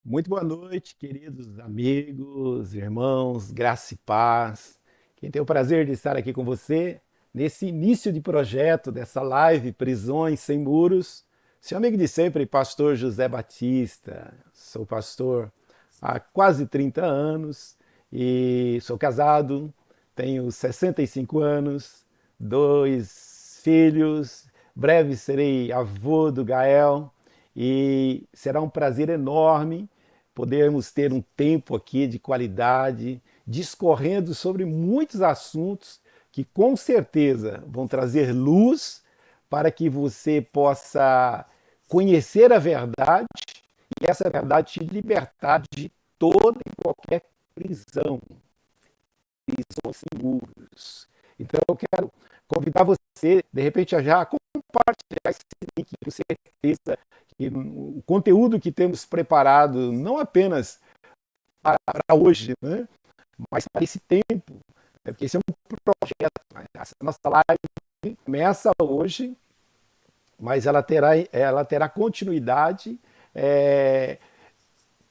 Muito boa noite, queridos amigos, irmãos, graça e paz. Quem tem o prazer de estar aqui com você nesse início de projeto dessa live Prisões Sem Muros. Seu amigo de sempre, pastor José Batista. Sou pastor há quase 30 anos e sou casado, tenho 65 anos, dois filhos, breve serei avô do Gael e será um prazer enorme podermos ter um tempo aqui de qualidade, discorrendo sobre muitos assuntos que com certeza vão trazer luz para que você possa conhecer a verdade e essa verdade te libertar de toda e qualquer prisão, prisão sem muros. Então eu quero convidar você, de repente, a já compartilhar esse link, com certeza que o conteúdo que temos preparado, não apenas para hoje, né, mas para esse tempo, né, porque esse é um projeto. A nossa live começa hoje, mas ela terá continuidade é,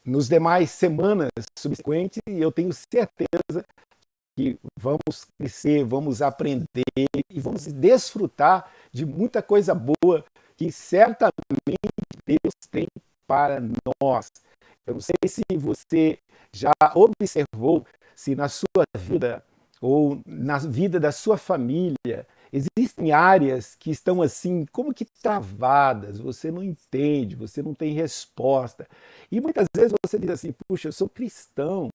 nos demais semanas subsequentes, e eu tenho certeza que vamos crescer, vamos aprender e vamos desfrutar de muita coisa boa que certamente Deus tem para nós. Eu não sei se você já observou se na sua vida ou na vida da sua família existem áreas que estão assim, como que travadas, você não entende, você não tem resposta. E muitas vezes você diz assim: puxa, eu sou cristão,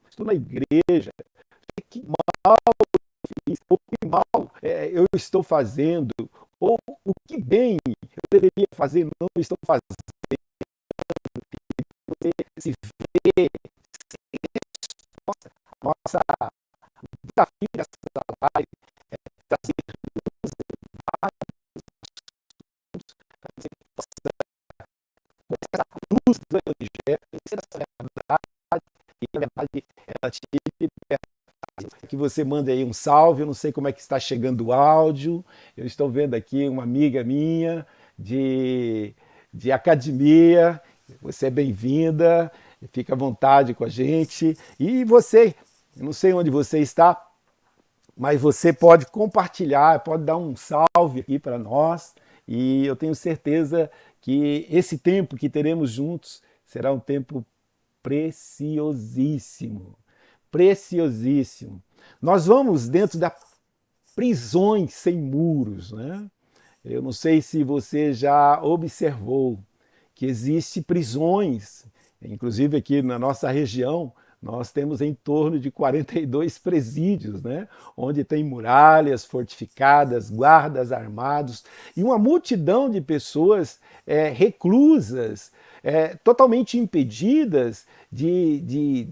estou na igreja, que mal fiz, ou que mal eu estou fazendo, ou o que bem eu deveria fazer, não estou fazendo. Você se vê, nossa desafio dessa live é trazer essa luz do Evangelho, conhecer essa verdade, e a verdade ela te liberta. Que você mande aí um salve, eu não sei como é que está chegando o áudio, eu estou vendo aqui uma amiga minha de, de academia, você é bem-vinda, fica à vontade com a gente. E você, eu não sei onde você está, mas você pode compartilhar, pode dar um salve aqui para nós, e eu tenho certeza que esse tempo que teremos juntos será um tempo preciosíssimo. Preciosíssimo. Nós vamos dentro da prisões sem muros, né? Eu não sei se você já observou que existe prisões, inclusive aqui na nossa região, nós temos em torno de 42 presídios, né? Onde tem muralhas fortificadas, guardas armados e uma multidão de pessoas reclusas, totalmente impedidas de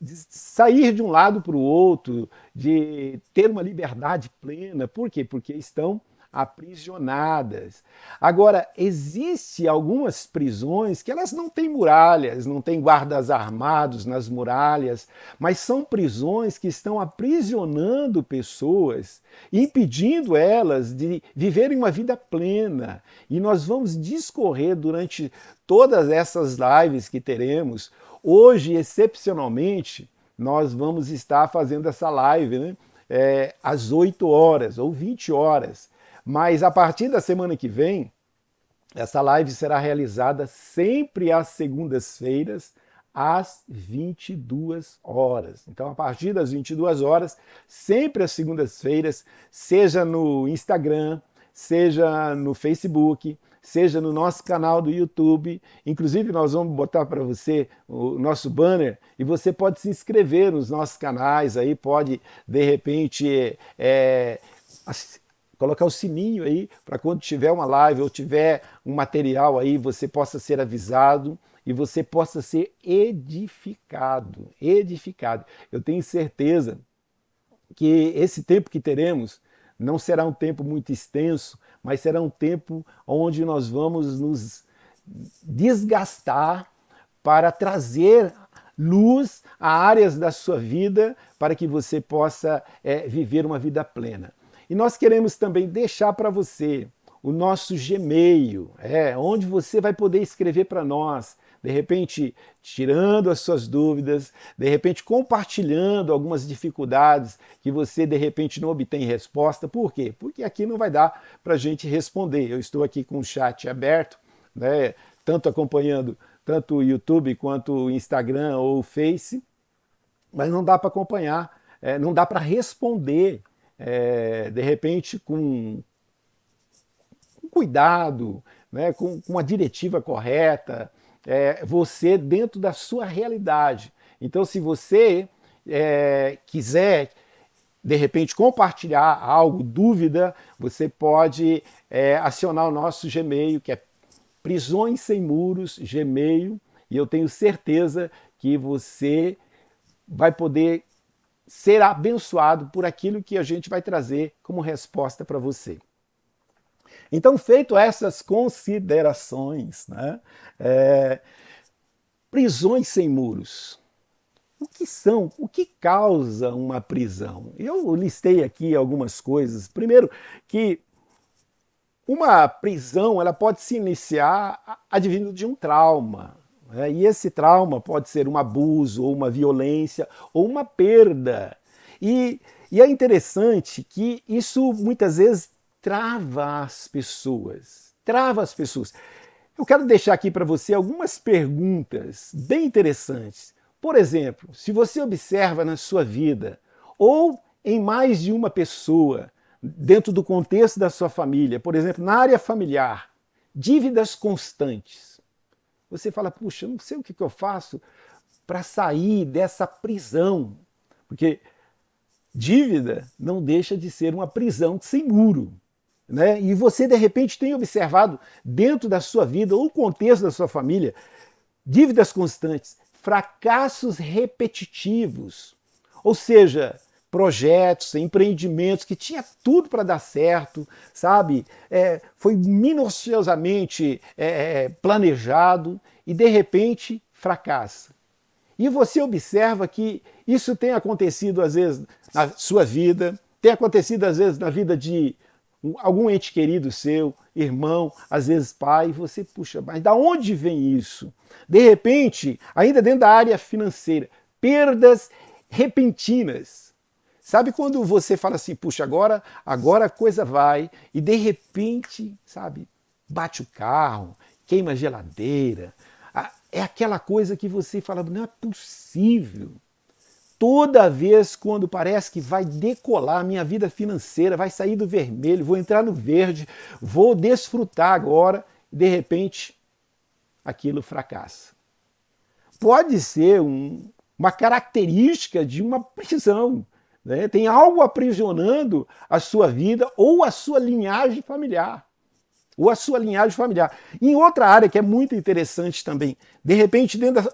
sair de um lado para o outro, de ter uma liberdade plena. Por quê? Porque estão aprisionadas. Agora, existe algumas prisões que elas não têm muralhas, não têm guardas armados nas muralhas, mas são prisões que estão aprisionando pessoas, impedindo elas de viverem uma vida plena. E nós vamos discorrer durante todas essas lives que teremos. Hoje, excepcionalmente, nós vamos estar fazendo essa live, né? Às 8 horas ou 20 horas. Mas a partir da semana que vem, essa live será realizada sempre às segundas-feiras, às 22 horas. Então, a partir das 22 horas, sempre às segundas-feiras, seja no Instagram, seja no Facebook, seja no nosso canal do YouTube. Inclusive, nós vamos botar para você o nosso banner e você pode se inscrever nos nossos canais, aí pode, de repente, colocar o sininho aí para quando tiver uma live ou tiver um material aí, você possa ser avisado e você possa ser edificado. Edificado. Eu tenho certeza que esse tempo que teremos não será um tempo muito extenso, mas será um tempo onde nós vamos nos desgastar para trazer luz a áreas da sua vida para que você possa viver uma vida plena. E nós queremos também deixar para você o nosso Gmail, onde você vai poder escrever para nós, de repente tirando as suas dúvidas, de repente compartilhando algumas dificuldades que você de repente não obtém resposta. Por quê? Porque aqui não vai dar para a gente responder. Eu estou aqui com o chat aberto, né, tanto acompanhando tanto o YouTube quanto o Instagram ou o Face, mas não dá para acompanhar, não dá para responder, de repente com cuidado, né, com a diretiva correta, você dentro da sua realidade. Então, se você quiser, de repente, compartilhar algo, dúvida, você pode acionar o nosso Gmail, que é Prisões Sem Muros, Gmail, e eu tenho certeza que você vai poder ser abençoado por aquilo que a gente vai trazer como resposta para você. Então, feito essas considerações, né, prisões sem muros. O que são? O que causa uma prisão? Eu listei aqui algumas coisas. Primeiro, que uma prisão ela pode se iniciar advindo de um trauma. Né? E esse trauma pode ser um abuso, ou uma violência, ou uma perda. E é interessante que isso muitas vezes trava as pessoas. Trava as pessoas. Eu quero deixar aqui para você algumas perguntas bem interessantes. Por exemplo, se você observa na sua vida, ou em mais de uma pessoa, dentro do contexto da sua família, por exemplo, na área familiar, dívidas constantes. Você fala, puxa, não sei o que eu faço para sair dessa prisão. Porque dívida não deixa de ser uma prisão sem muro. Né? E você, de repente, tem observado dentro da sua vida ou contexto da sua família dívidas constantes, fracassos repetitivos. Ou seja, projetos, empreendimentos que tinha tudo para dar certo, sabe? Foi minuciosamente planejado e de repente fracassa. E você observa que isso tem acontecido às vezes na sua vida, tem acontecido às vezes na vida de algum ente querido seu, irmão, às vezes pai, e você, puxa, mas da onde vem isso? De repente, ainda dentro da área financeira, perdas repentinas. Sabe quando você fala assim, puxa, agora a coisa vai, e de repente, sabe, bate o carro, queima a geladeira, é aquela coisa que você fala, não é possível. Toda vez quando parece que vai decolar minha vida financeira, vai sair do vermelho, vou entrar no verde, vou desfrutar agora, de repente aquilo fracassa. Pode ser uma característica de uma prisão. Né? Tem algo aprisionando a sua vida ou a sua linhagem familiar. Ou a sua linhagem familiar. Em outra área que é muito interessante também, de repente dentro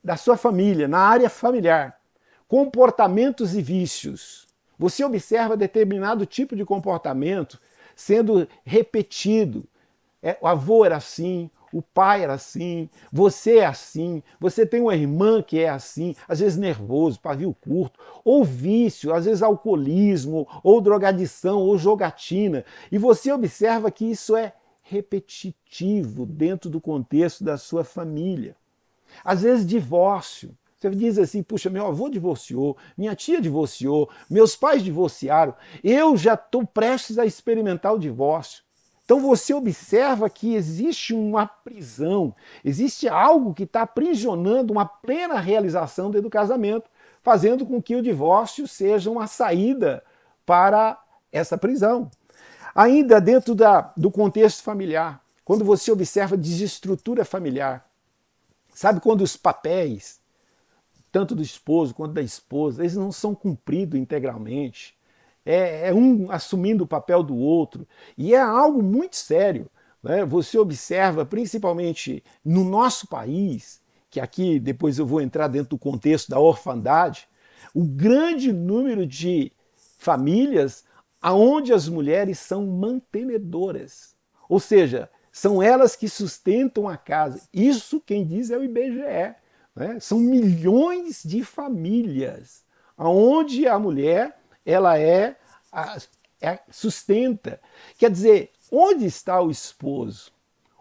da sua família, na área familiar, comportamentos e vícios. Você observa determinado tipo de comportamento sendo repetido. O avô era assim, o pai era assim, você é assim, você tem uma irmã que é assim, às vezes nervoso, pavio curto, ou vício, às vezes alcoolismo, ou drogadição, ou jogatina. E você observa que isso é repetitivo dentro do contexto da sua família. Às vezes divórcio. Você diz assim, puxa, meu avô divorciou, minha tia divorciou, meus pais divorciaram, eu já estou prestes a experimentar o divórcio. Então você observa que existe uma prisão, existe algo que está aprisionando uma plena realização dentro do casamento, fazendo com que o divórcio seja uma saída para essa prisão. Ainda dentro do contexto familiar, quando você observa desestrutura familiar, sabe quando os papéis, tanto do esposo quanto da esposa, eles não são cumpridos integralmente. É um assumindo o papel do outro. E é algo muito sério. Né? Você observa, principalmente no nosso país, que aqui depois eu vou entrar dentro do contexto da orfandade, o grande número de famílias onde as mulheres são mantenedoras. Ou seja, são elas que sustentam a casa. Isso quem diz é o IBGE. Né? São milhões de famílias onde a mulher ela sustenta. Quer dizer, onde está o esposo?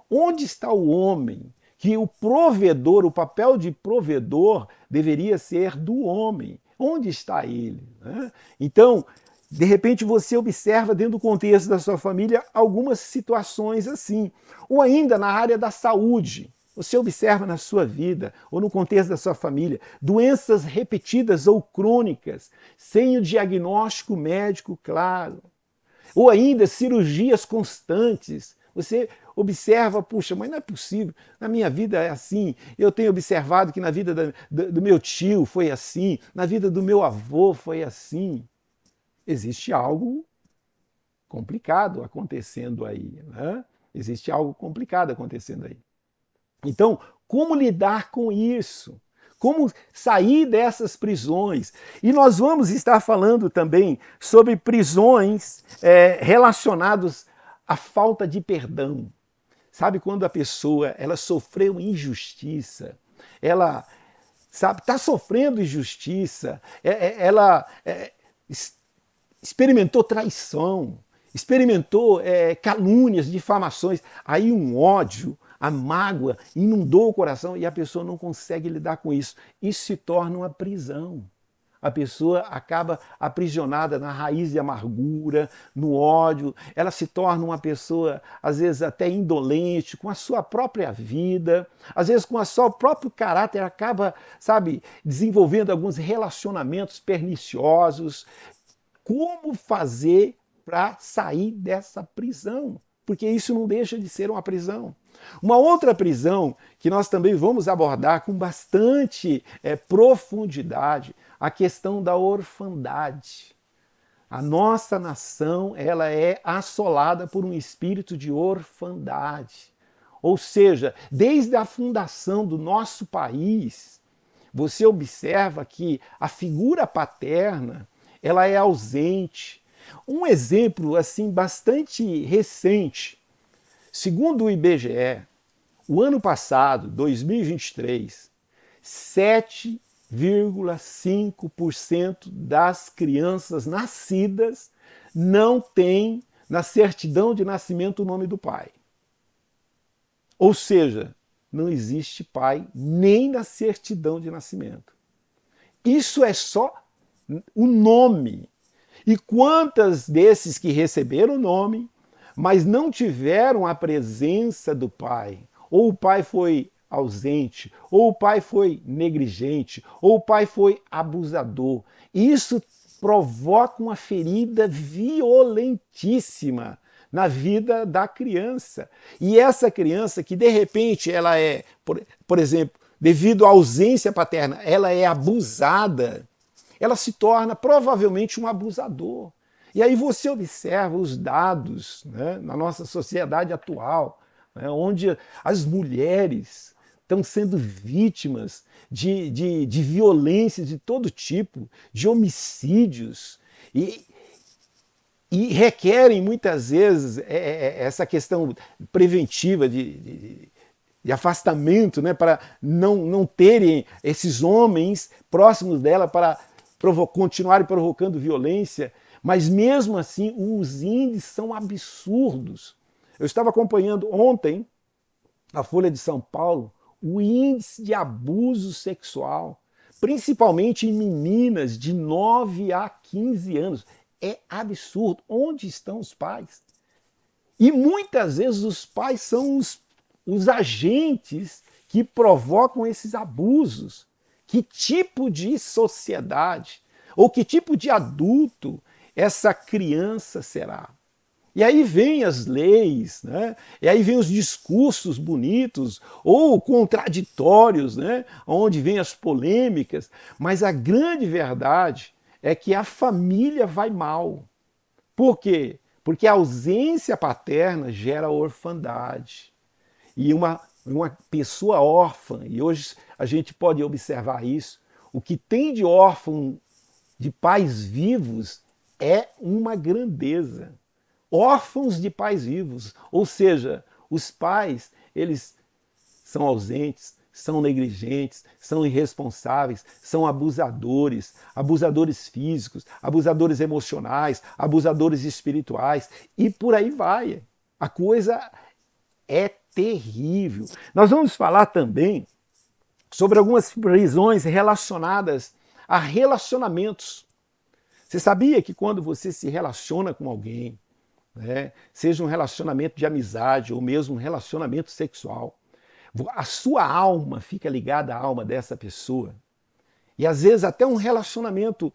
Onde está o homem que o provedor, o papel de provedor, deveria ser do homem. Onde está ele? Né? Então, de repente você observa dentro do contexto da sua família algumas situações assim. Ou ainda na área da saúde. Você observa na sua vida ou no contexto da sua família doenças repetidas ou crônicas, sem o diagnóstico médico claro. Ou ainda cirurgias constantes. Você observa, puxa, mas não é possível, na minha vida é assim. Eu tenho observado que na vida do meu tio foi assim, na vida do meu avô foi assim. Existe algo complicado acontecendo aí, né? Existe algo complicado acontecendo aí. Então, como lidar com isso? Como sair dessas prisões? E nós vamos estar falando também sobre prisões relacionadas à falta de perdão. Sabe quando a pessoa ela sofreu injustiça, ela sabe está sofrendo injustiça, ela experimentou traição, experimentou calúnias, difamações, aí um ódio, a mágoa inundou o coração e a pessoa não consegue lidar com isso. Isso se torna uma prisão. A pessoa acaba aprisionada na raiz de amargura, no ódio, ela se torna uma pessoa, às vezes até indolente, com a sua própria vida, às vezes com o seu próprio caráter, acaba, sabe, desenvolvendo alguns relacionamentos perniciosos. Como fazer para sair dessa prisão? Porque isso não deixa de ser uma prisão. Uma outra prisão que nós também vamos abordar com bastante profundidade, a questão da orfandade. A nossa nação ela é assolada por um espírito de orfandade. Ou seja, desde a fundação do nosso país, você observa que a figura paterna ela é ausente. Um exemplo assim bastante recente, segundo o IBGE, o ano passado, 2023, 7,5% das crianças nascidas não têm na certidão de nascimento o nome do pai. Ou seja, não existe pai nem na certidão de nascimento. Isso é só o nome. E quantas desses que receberam o nome, mas não tiveram a presença do pai, ou o pai foi ausente, ou o pai foi negligente, ou o pai foi abusador. Isso provoca uma ferida violentíssima na vida da criança. E essa criança que de repente ela é, por exemplo, devido à ausência paterna, ela é abusada, ela se torna provavelmente um abusador. E aí você observa os dados, né, na nossa sociedade atual, né, onde as mulheres estão sendo vítimas de violências de todo tipo, de homicídios, e requerem muitas vezes essa questão preventiva de afastamento, né, para não terem esses homens próximos dela para continuarem provocando violência, mas mesmo assim os índices são absurdos. Eu estava acompanhando ontem a Folha de São Paulo, o índice de abuso sexual, principalmente em meninas de 9 a 15 anos. É absurdo. Onde estão os pais? E muitas vezes os pais são os agentes que provocam esses abusos. Que tipo de sociedade ou que tipo de adulto essa criança será? E aí vem as leis, né? E aí vem os discursos bonitos ou contraditórios, né? Onde vem as polêmicas, mas a grande verdade é que a família vai mal. Por quê? Porque a ausência paterna gera orfandade. E uma pessoa órfã, e hoje a gente pode observar isso, o que tem de órfão de pais vivos é uma grandeza. Órfãos de pais vivos, ou seja, os pais, eles são ausentes, são negligentes, são irresponsáveis, são abusadores, abusadores físicos, abusadores emocionais, abusadores espirituais, e por aí vai. A coisa é terrível. Nós vamos falar também sobre algumas prisões relacionadas a relacionamentos. Você sabia que quando você se relaciona com alguém, né, seja um relacionamento de amizade ou mesmo um relacionamento sexual, a sua alma fica ligada à alma dessa pessoa. E às vezes até um relacionamento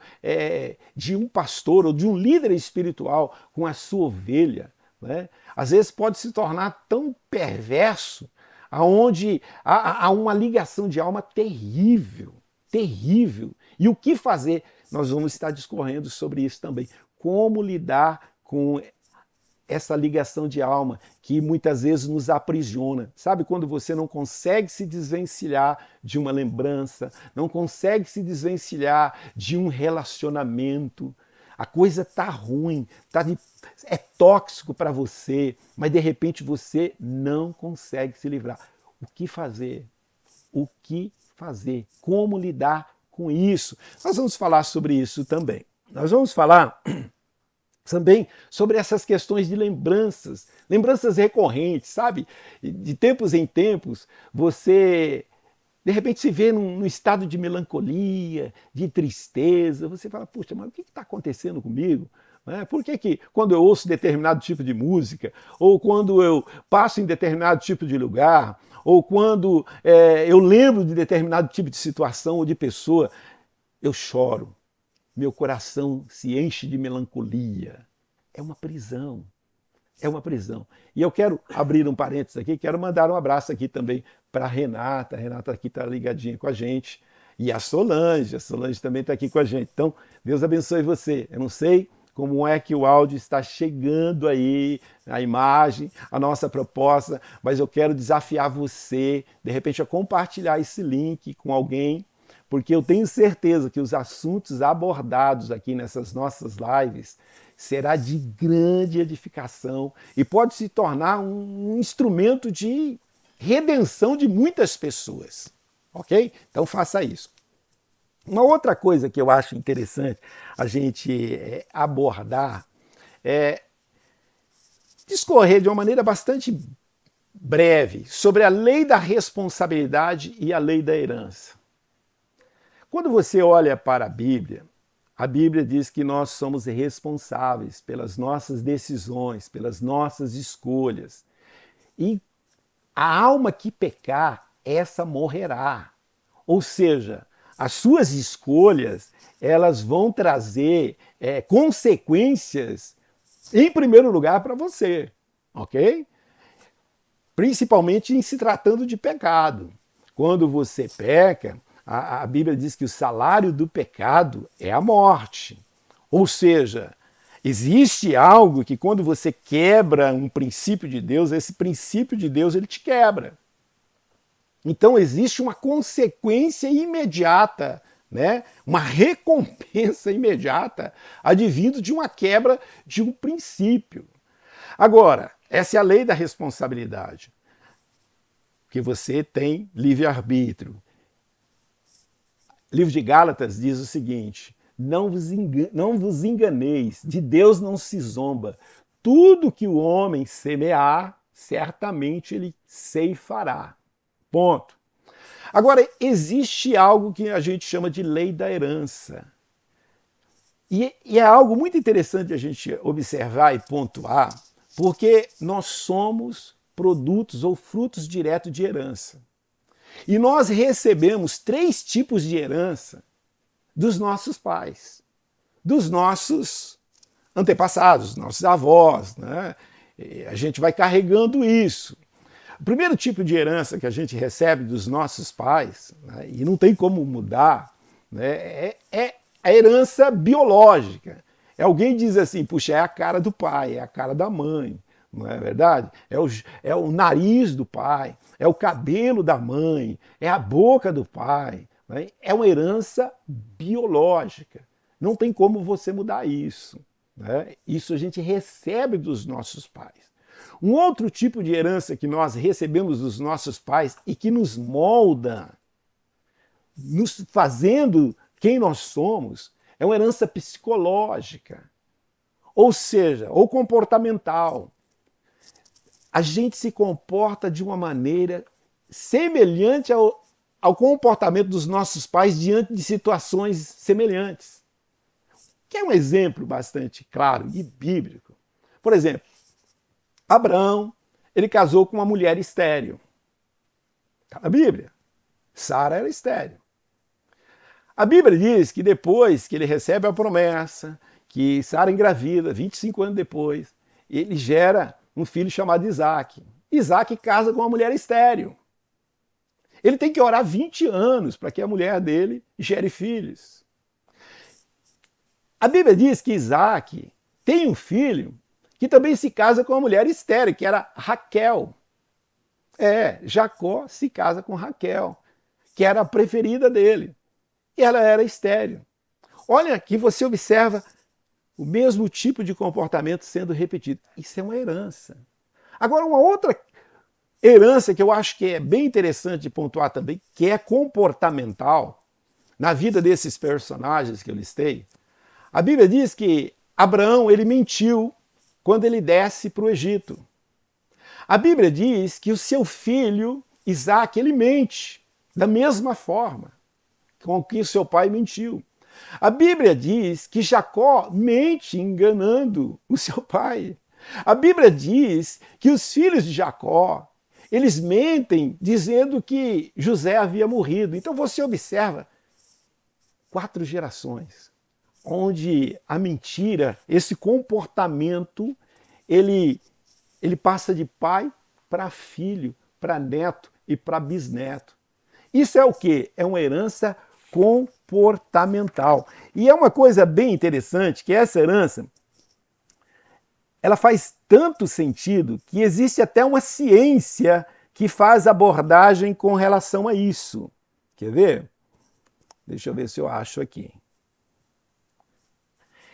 de um pastor ou de um líder espiritual com a sua ovelha, né, às vezes pode se tornar tão perverso, aonde há uma ligação de alma terrível, terrível. E o que fazer? Nós vamos estar discorrendo sobre isso também. Como lidar com essa ligação de alma que muitas vezes nos aprisiona. Sabe quando você não consegue se desvencilhar de uma lembrança, não consegue se desvencilhar de um relacionamento, a coisa tá ruim, é tóxico para você, mas de repente você não consegue se livrar. O que fazer? O que fazer? Como lidar com isso? Nós vamos falar sobre isso também. Nós vamos falar também sobre essas questões de lembranças, lembranças recorrentes, sabe? De tempos em tempos, você de repente se vê num estado de melancolia, de tristeza, você fala, puxa, mas o que está acontecendo comigo? Por que quando eu ouço determinado tipo de música, ou quando eu passo em determinado tipo de lugar, ou quando eu lembro de determinado tipo de situação ou de pessoa, eu choro, meu coração se enche de melancolia. É uma prisão. É uma prisão. E eu quero abrir um parênteses aqui, quero mandar um abraço aqui também para a Renata. A Renata aqui está ligadinha com a gente. E a Solange também está aqui com a gente. Então, Deus abençoe você. Eu não sei como é que o áudio está chegando aí, a imagem, a nossa proposta, mas eu quero desafiar você, de repente, a compartilhar esse link com alguém, porque eu tenho certeza que os assuntos abordados aqui nessas nossas lives será de grande edificação e pode se tornar um instrumento de redenção de muitas pessoas, ok? Então faça isso. Uma outra coisa que eu acho interessante a gente abordar é discorrer de uma maneira bastante breve sobre a lei da responsabilidade e a lei da herança. Quando você olha para a Bíblia diz que nós somos responsáveis pelas nossas decisões, pelas nossas escolhas. E a alma que pecar, essa morrerá. Ou seja, as suas escolhas, elas vão trazer consequências, em primeiro lugar, para você, ok? Principalmente em se tratando de pecado. Quando você peca, a Bíblia diz que o salário do pecado é a morte. Ou seja, existe algo que quando você quebra um princípio de Deus, esse princípio de Deus ele te quebra. Então existe uma consequência imediata, né? Uma recompensa imediata advindo de uma quebra de um princípio. Agora, essa é a lei da responsabilidade, que você tem livre-arbítrio. O livro de Gálatas diz o seguinte: não vos enganeis, de Deus não se zomba. Tudo que o homem semear, certamente ele ceifará. Ponto. Agora, existe algo que a gente chama de lei da herança. E é algo muito interessante a gente observar e pontuar, porque nós somos produtos ou frutos diretos de herança. E nós recebemos 3 tipos de herança dos nossos pais, dos nossos antepassados, nossos avós, né? E a gente vai carregando isso. O primeiro tipo de herança que a gente recebe dos nossos pais, né, e não tem como mudar, né, é a herança biológica. Alguém diz assim, puxa, é a cara do pai, é a cara da mãe, não é verdade? É o nariz do pai, é o cabelo da mãe, é a boca do pai. Né? É uma herança biológica. Não tem como você mudar isso. Né? Isso a gente recebe dos nossos pais. Um outro tipo de herança que nós recebemos dos nossos pais e que nos molda, nos fazendo quem nós somos, é uma herança psicológica, ou seja, ou comportamental. a gente se comporta de uma maneira semelhante ao comportamento dos nossos pais diante de situações semelhantes. Que é um exemplo bastante claro e bíblico. Por exemplo, Abraão, ele casou com uma mulher estéril. Está na Bíblia. Sara era estéril. A Bíblia diz que depois que ele recebe a promessa, que Sara engravida, 25 anos depois, ele gera um filho chamado Isaac. Isaac casa com uma mulher estéril. Ele tem que orar 20 anos para que a mulher dele gere filhos. A Bíblia diz que Isaac tem um filho que também se casa com uma mulher estéril, que era Raquel. Jacó se casa com Raquel, que era a preferida dele. E ela era estéril. Olha que você observa o mesmo tipo de comportamento sendo repetido. Isso é uma herança. Agora, uma outra herança que eu acho que é bem interessante de pontuar também, que é comportamental, na vida desses personagens que eu listei. A Bíblia diz que Abraão, ele mentiu quando ele desce para o Egito. A Bíblia diz que o seu filho, Isaac, ele mente da mesma forma com que seu pai mentiu. A Bíblia diz que Jacó mente enganando o seu pai. A Bíblia diz que os filhos de Jacó, eles mentem dizendo que José havia morrido. Então você observa 4 gerações onde a mentira, esse comportamento, ele passa de pai para filho, para neto e para bisneto. Isso é o quê? É uma herança comportamental. E é uma coisa bem interessante que essa herança, ela faz tanto sentido que existe até uma ciência que faz abordagem com relação a isso. Quer ver? Deixa eu ver se eu acho aqui.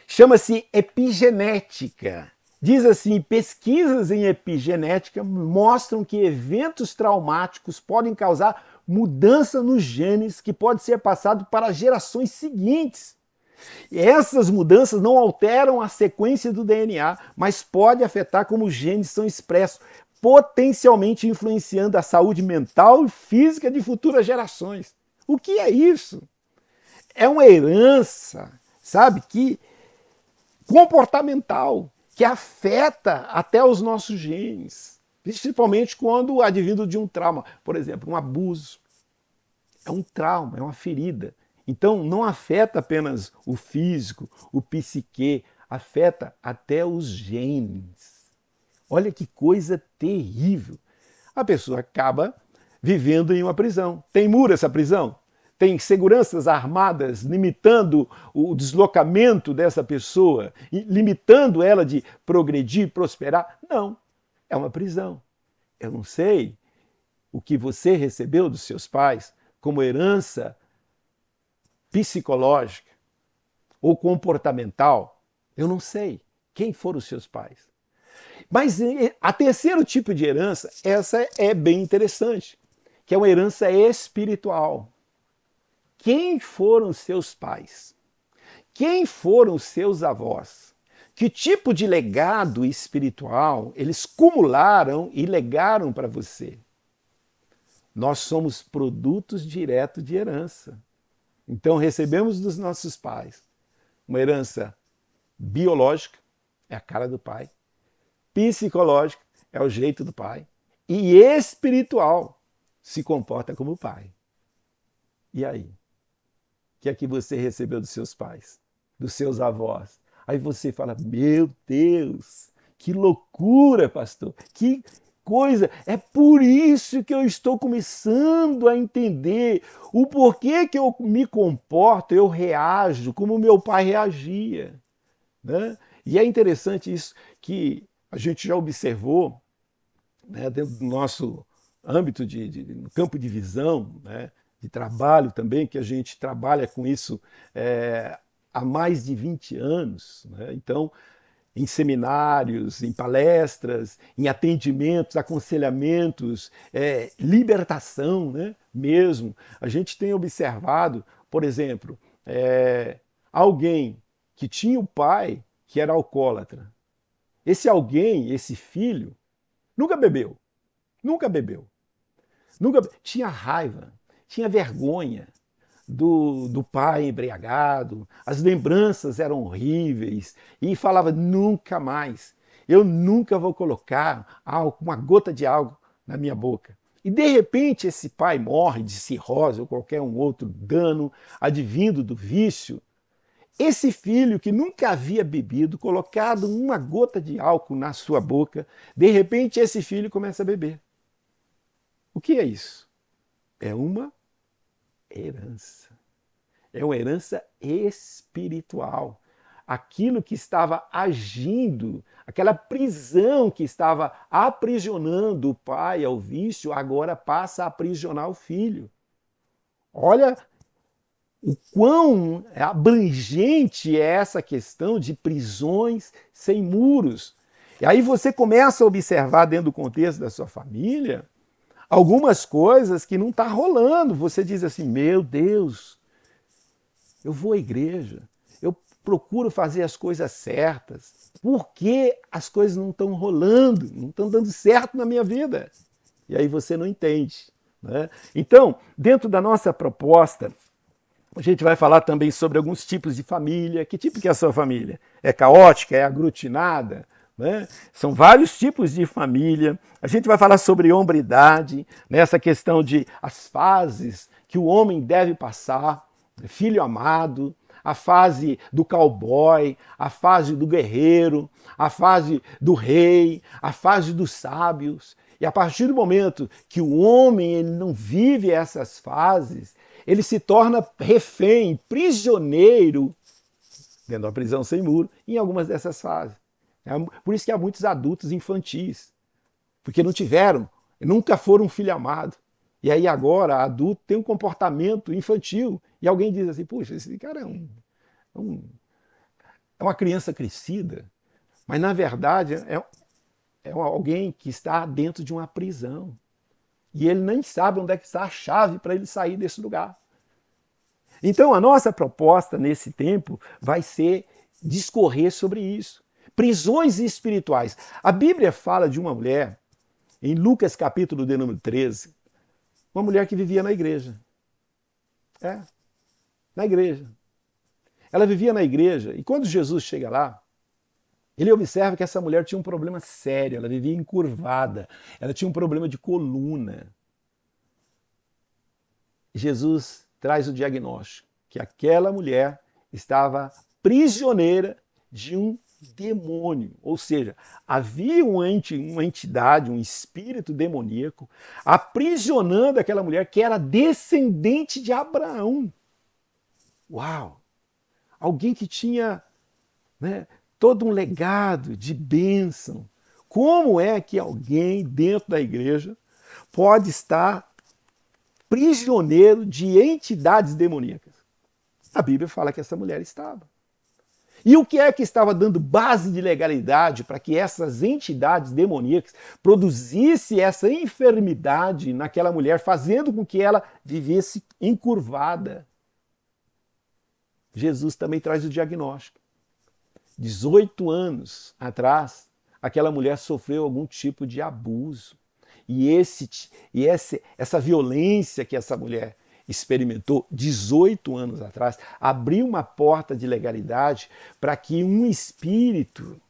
Chama-se epigenética. Diz assim, pesquisas em epigenética mostram que eventos traumáticos podem causar mudança nos genes que pode ser passado para gerações seguintes. E essas mudanças não alteram a sequência do DNA, mas pode afetar como os genes são expressos, potencialmente influenciando a saúde mental e física de futuras gerações. O que é isso? É uma herança, sabe, que comportamental, que afeta até os nossos genes, principalmente quando advindo de um trauma, por exemplo, um abuso. É um trauma, é uma ferida. Então não afeta apenas o físico, o psique, afeta até os genes. Olha que coisa terrível. A pessoa acaba vivendo em uma prisão. Tem muro essa prisão? Tem seguranças armadas limitando o deslocamento dessa pessoa, limitando ela de progredir, prosperar? Não, é uma prisão. Eu não sei o que você recebeu dos seus pais como herança psicológica ou comportamental. Eu não sei quem foram os seus pais. Mas a terceiro tipo de herança, essa é bem interessante, que é uma herança espiritual. Quem foram os seus pais? Quem foram os seus avós? Que tipo de legado espiritual eles cumularam e legaram para você? Nós somos produtos diretos de herança. Então recebemos dos nossos pais uma herança biológica, é a cara do pai, psicológica, é o jeito do pai, e espiritual, se comporta como pai. E aí? O que é que você recebeu dos seus pais, dos seus avós? Aí você fala, meu Deus, que loucura, pastor, que coisa. É por isso que eu estou começando a entender o porquê que eu me comporto, eu reajo como meu pai reagia. Né? E é interessante isso que a gente já observou, né, dentro do nosso âmbito no campo de visão, né, de trabalho também, que a gente trabalha com isso há mais de 20 anos. Né? Então, em seminários, em palestras, em atendimentos, aconselhamentos, libertação, né, mesmo. A gente tem observado, por exemplo, alguém que tinha o pai que era alcoólatra. Esse alguém, esse filho, Nunca bebeu, nunca bebeu. Nunca tinha raiva, tinha vergonha do pai embriagado, as lembranças eram horríveis e falava nunca mais. Eu nunca vou colocar uma gota de álcool na minha boca. E de repente esse pai morre de cirrose ou qualquer um outro dano advindo do vício. Esse filho que nunca havia bebido, colocado uma gota de álcool na sua boca, de repente esse filho começa a beber. O que é isso? É uma herança. É uma herança espiritual. Aquilo que estava agindo, aquela prisão que estava aprisionando o pai ao vício, agora passa a aprisionar o filho. Olha o quão abrangente é essa questão de prisões sem muros. E aí você começa a observar dentro do contexto da sua família algumas coisas que não está rolando. Você diz assim, meu Deus, eu vou à igreja, eu procuro fazer as coisas certas. Por que as coisas não estão rolando, não estão dando certo na minha vida? E aí você não entende. Né? Então, dentro da nossa proposta, a gente vai falar também sobre alguns tipos de família. Que tipo que é a sua família? É caótica? É aglutinada? Né? São vários tipos de família. A gente vai falar sobre hombridade, nessa questão de as fases que o homem deve passar, filho amado, a fase do cowboy, a fase do guerreiro, a fase do rei, a fase dos sábios. E a partir do momento que o homem ele não vive essas fases, ele se torna refém, prisioneiro, dentro da prisão sem muro, em algumas dessas fases. Por isso que há muitos adultos infantis, porque não tiveram, nunca foram um filho amado. E aí agora, adulto tem um comportamento infantil. E alguém diz assim, puxa, esse cara é uma criança crescida. Mas na verdade é alguém que está dentro de uma prisão. E ele nem sabe onde é que está a chave para ele sair desse lugar. Então a nossa proposta nesse tempo vai ser discorrer sobre isso. Prisões espirituais. A Bíblia fala de uma mulher, em Lucas capítulo de número 13, uma mulher que vivia na igreja. Na igreja. Ela vivia na igreja e quando Jesus chega lá, ele observa que essa mulher tinha um problema sério, ela vivia encurvada, ela tinha um problema de coluna. Jesus traz o diagnóstico que aquela mulher estava prisioneira de um demônio, ou seja, havia uma entidade, um espírito demoníaco aprisionando aquela mulher que era descendente de Abraão. Uau! Alguém que tinha, né, todo um legado de bênção. Como é que alguém dentro da igreja pode estar prisioneiro de entidades demoníacas? A Bíblia fala que essa mulher estava. E o que é que estava dando base de legalidade para que essas entidades demoníacas produzissem essa enfermidade naquela mulher, fazendo com que ela vivesse encurvada? Jesus também traz o diagnóstico. 18 anos atrás, aquela mulher sofreu algum tipo de abuso. E essa violência que essa mulher experimentou 18 anos atrás abriu uma porta de legalidade para que um espírito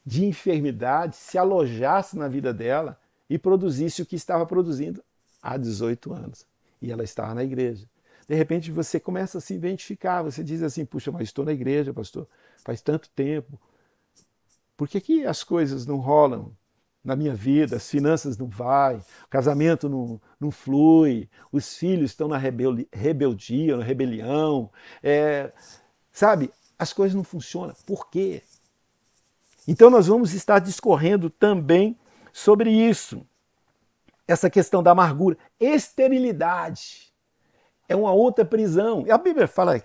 de enfermidade se alojasse na vida dela e produzisse o que estava produzindo há 18 anos. E ela estava na igreja. De repente você começa a se identificar, você diz assim, puxa, mas estou na igreja, pastor, faz tanto tempo. Por que as coisas não rolam na minha vida, as finanças não vai, o casamento não flui, os filhos estão na rebeldia, na rebelião, sabe, as coisas não funcionam. Por quê? Então nós vamos estar discorrendo também sobre isso, essa questão da amargura, esterilidade. É uma outra prisão. E a Bíblia fala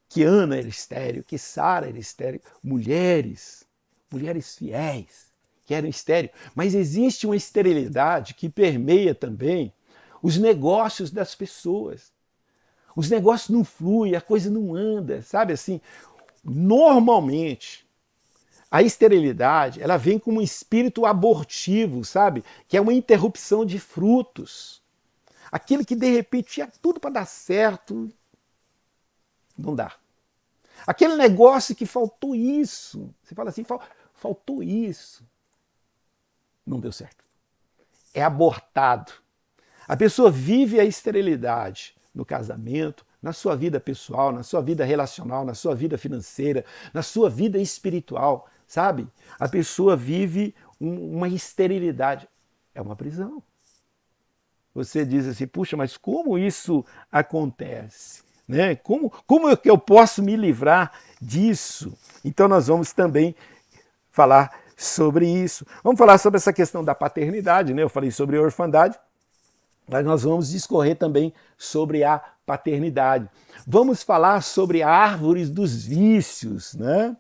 que Ana era estéril, que Sara era estéril, mulheres fiéis que eram estéreis. Mas existe uma esterilidade que permeia também os negócios das pessoas. Os negócios não fluem, a coisa não anda, sabe assim? Normalmente, A esterilidade, ela vem como um espírito abortivo, sabe? Que é uma interrupção de frutos. Aquilo que de repente tinha tudo para dar certo, não dá. Aquele negócio que faltou isso. Você fala assim, faltou isso. Não deu certo. É abortado. A pessoa vive a esterilidade no casamento, na sua vida pessoal, na sua vida relacional, na sua vida financeira, na sua vida espiritual, sabe? A pessoa vive uma esterilidade. É uma prisão. Você diz assim, puxa, mas como isso acontece? Né? Como é que eu posso me livrar disso? Então nós vamos também falar sobre isso. Vamos falar sobre essa questão da paternidade, né? Eu falei sobre a orfandade, mas nós vamos discorrer também sobre a paternidade. Vamos falar sobre árvores dos vícios, né?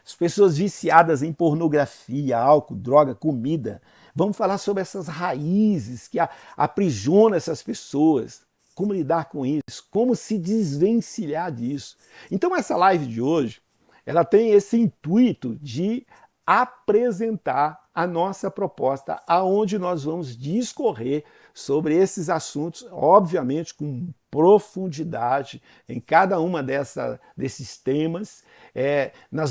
As pessoas viciadas em pornografia, álcool, droga, comida. Vamos falar sobre essas raízes que aprisionam essas pessoas. Como lidar com isso? Como se desvencilhar disso? Então essa live de hoje, ela tem esse intuito de apresentar a nossa proposta, aonde nós vamos discorrer sobre esses assuntos, obviamente com profundidade em cada uma desses temas. Nós não